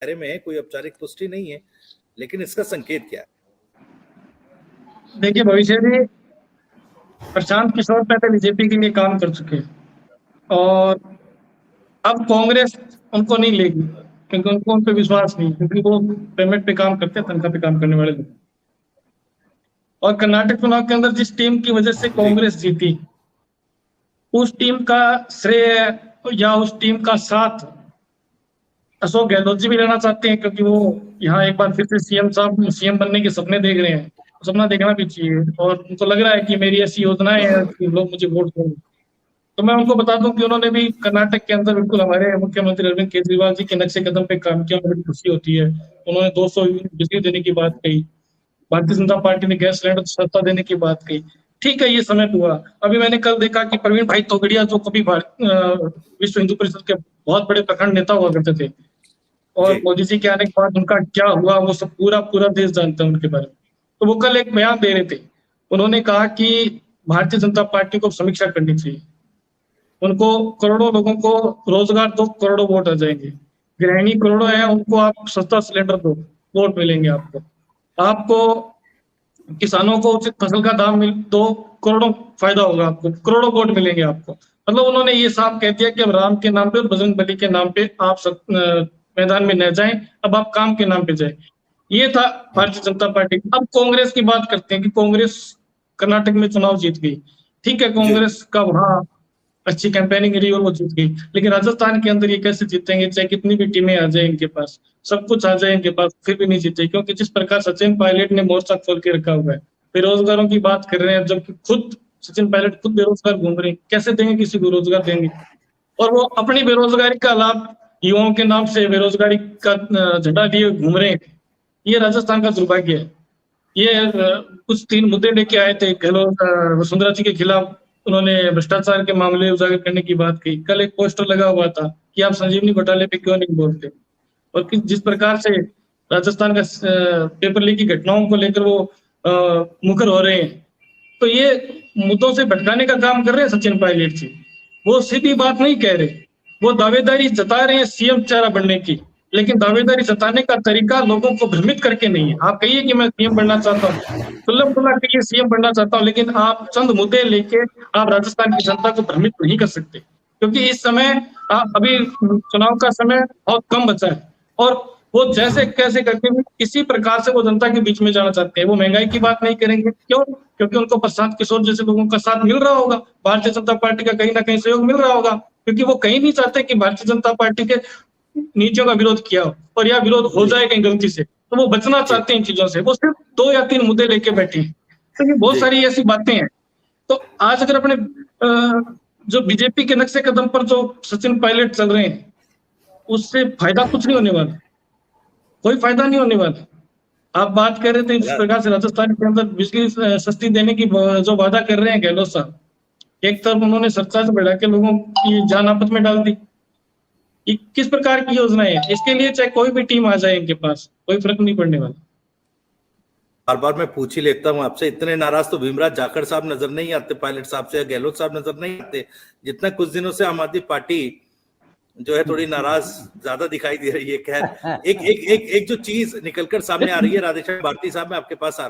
बारे में कोई औपचारिक पुष्टि नहीं है, लेकिन इसका संकेत क्या है? देखिए भविष्य जी, प्रशांत किशोर पहले बीजेपी के लिए काम कर चुके हैं और अब कांग्रेस उनको नहीं लेगी क्योंकि उनको उन पे विश्वास नहीं, क्योंकि वो पेमेंट पे काम करते हैं, तनख्वाह पे काम करने वाले लोग। और कर्नाटक चुनाव के अंदर जिस टीम की वजह से कांग्रेस जीती, उस टीम का श्रेय या उस टीम का साथ अशोक गहलोत जी भी लेना चाहते हैं, क्योंकि वो यहाँ एक बार फिर से सीएम बनने के सपने देख रहे हैं। सपना देखना भी चाहिए और उनको लग रहा है कि मेरी ऐसी योजनाएं हैं कि लोग मुझे वोट देंगे। तो मैं उनको बता दूं कि उन्होंने भी कर्नाटक के अंदर बिल्कुल हमारे मुख्यमंत्री अरविंद केजरीवाल जी के नक्शे कदम पे काम किया, बड़ी खुशी होती है। उन्होंने 200 यूनिट बिजली देने की बात कही, भारतीय जनता पार्टी ने गैस सिलेंडर सस्ता देने की बात कही। ठीक है, ये समय हुआ। अभी मैंने कल देखा कि प्रवीण भाई तोगड़िया, जो कभी विश्व हिंदू परिषद के बहुत बड़े प्रखंड नेता हुआ करते थे, और मोदी जी के आने के बाद उनका क्या हुआ वो सब पूरा पूरा देश जानता है उनके बारे में। तो वो कल एक बयान दे रहे थे। उन्होंने कहा कि भारतीय जनता पार्टी को समीक्षा करनी चाहिए, उनको करोड़ों लोगों को रोजगार दो, करोड़ों वोट आ जाएंगे। गृहिणी करोड़ों है, उनको आप सस्ता सिलेंडर दो, वोट मिलेंगे आपको। आपको किसानों को उचित फसल का दाम मिल दो, करोड़ों फायदा होगा आपको, करोड़ों वोट मिलेंगे आपको। मतलब उन्होंने ये साफ कह दिया कि अब राम के नाम पे और बजरंग बली के नाम पे आप मैदान में न जाएं, अब आप काम के नाम पे जाएं। ये था भारतीय जनता पार्टी। अब कांग्रेस की बात करते हैं कि कांग्रेस कर्नाटक में चुनाव जीत गई। ठीक है, कांग्रेस का वहां अच्छी कैंपेनिंग रही और वो जीत गई, लेकिन राजस्थान के अंदर ये कैसे जीतेंगे? चाहे कितनी भी टीमें आ जाए इनके पास, सब कुछ आ जाए इनके पास, फिर भी नहीं जीते, क्योंकि जिस प्रकार सचिन पायलट ने मोर्चा खोल के रखा हुआ है, बेरोजगारों की बात कर रहे हैं, जबकि खुद सचिन पायलट खुद बेरोजगार घूम रहे हैं। कैसे देंगे? किसी को रोजगार देंगे? और वो अपनी बेरोजगारी का लाभ युवाओं के नाम से बेरोजगारी का झंडा लिए घूम रहे हैं। ये राजस्थान का दुर्भाग्य है। ये कुछ 3 मुद्दे लेके आए थे गहलोत, वसुंधरा जी के खिलाफ। उन्होंने भ्रष्टाचार के मामले उजागर करने की बात की। कल एक पोस्टर लगा हुआ था कि आप संजीवनी घोटाले पे क्यों नहीं बोलते, और जिस प्रकार से राजस्थान का पेपर लीक की घटनाओं को लेकर वो मुखर हो रहे हैं, तो ये मुद्दों से भटकाने का काम कर रहे हैं सचिन पायलट जी। वो सीधी बात नहीं कह रहे, वो दावेदारी जता रहे हैं सीएम चेहरा बनने की, लेकिन दावेदारी जताने का तरीका लोगों को भ्रमित करके नहीं है। आप कहिए कि मैं सीएम बनना चाहता हूँ, सुलभ खुला कहिए सीएम बनना चाहता हूँ, लेकिन आप चंद मुद्दे लेके आप राजस्थान की जनता को भ्रमित नहीं कर सकते, क्योंकि इस समय अभी चुनाव का समय बहुत कम बचा है, और वो जैसे कैसे करके भी किसी प्रकार से वो जनता के बीच में जाना चाहते हैं। वो महंगाई की बात नहीं करेंगे, क्यों? क्योंकि उनको प्रशांत किशोर जैसे लोगों का साथ मिल रहा होगा, भारतीय जनता पार्टी का कहीं ना कहीं सहयोग मिल रहा होगा, क्योंकि वो कहीं नहीं चाहते कि भारतीय जनता पार्टी के नीतियों का विरोध किया हो, और यह विरोध हो जाए कहीं गलती से, तो वो बचना चाहते हैं इन चीजों से। वो सिर्फ 2 या 3 मुद्दे लेके बैठे हैं, तो ये बहुत सारी ऐसी बातें हैं। तो आज अगर अपने जो बीजेपी के नक्शे कदम पर जो सचिन पायलट चल रहे हैं, उससे फायदा कुछ नहीं होने वाला, कोई फायदा नहीं होने वाला। आप बात कर रहे थे जिस प्रकार से राजस्थान के अंदर बिजली सस्ती देने की जो वादा कर रहे हैं गहलोत साहब, एक तरफ उन्होंने सरचार्ज बढ़ा के लोगों की जान आफत में डाल दी। किस प्रकार की योजना है? इसके लिए चाहे कोई भी टीम आ जाए इनके पास, कोई फर्क नहीं पड़ने वाला। बार बार मैं पूछ ही लेता हूं आपसे, इतने नाराज तो भीमराज जाखड़ साहब नजर नहीं आते पायलट साहब से, या गहलोत साहब नजर नहीं आते, जितना कुछ दिनों से आम आदमी पार्टी जो है थोड़ी नाराज ज्यादा दिखाई दे रही है। खैर, एक एक एक एक जो चीज निकलकर सामने आ रही है, राधेश्याम भारती साहब, मैं आपके पास आ